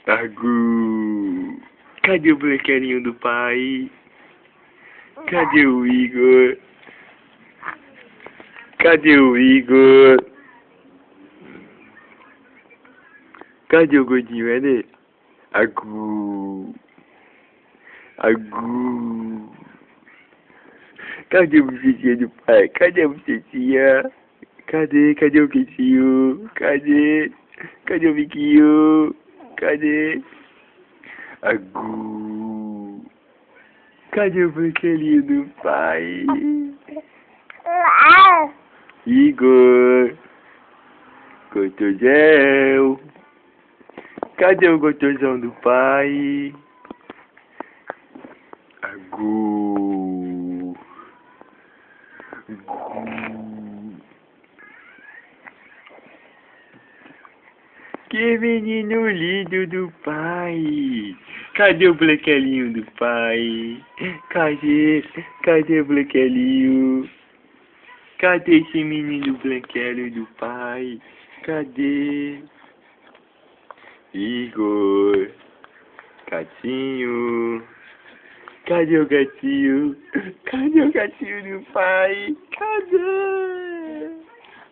Agu. Cadê o brinquedinho do pai? Cadê o Igor? Cadê o Igor? Cadê o gordinho, é dele? Agu. Agu. Cadê a bochecha do pai? Cadê a bochecha? Cadê o queixinho? Cadê o biquinho? Cadê? Agu. Cadê o brinquedinho do pai? Igor. Gostozel. Cadê o gostosão do pai? Agu. Que menino lindo do pai. Cadê o brinquedinho do pai? Cadê o brinquedinho? Cadê esse menino brinquedo do pai? Cadê? Igor. Gatinho. Cadê o gatinho? Cadê o gatinho do pai? Cadê?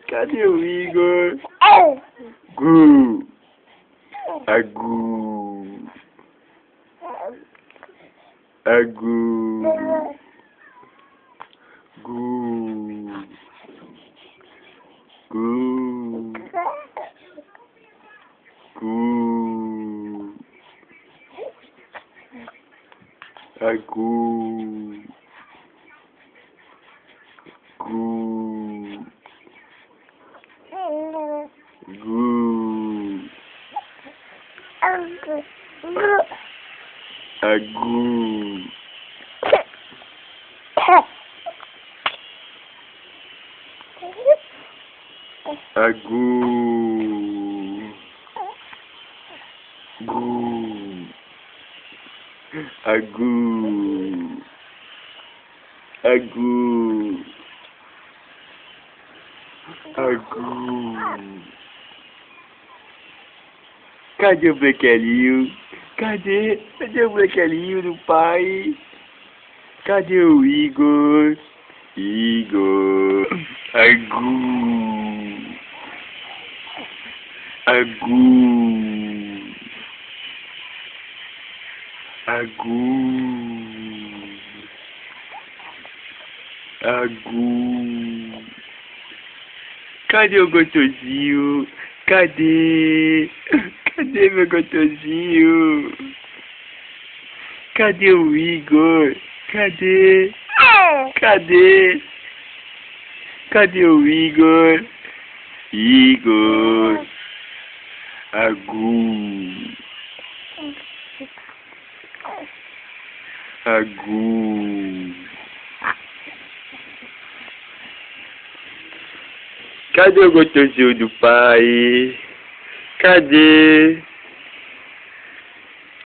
Cadê o Igor? Gu. Agu. Agu. Gu. Gu. Gu. Agu. Gu. Gu. Agu. Agu. Gu. Agu. Agu. Agu. Cadê o brinquedinho? Cadê o brinquedinho do pai? Cadê o Igor? Igor. Agu. Agu. Agu. Agu. Cadê o gostosinho? Cadê? Cadê meu gostosinho? Cadê o Igor? Cadê? Cadê? Cadê o Igor? Igor. Agu. Agu. Cadê o gostosinho do pai? Cadê?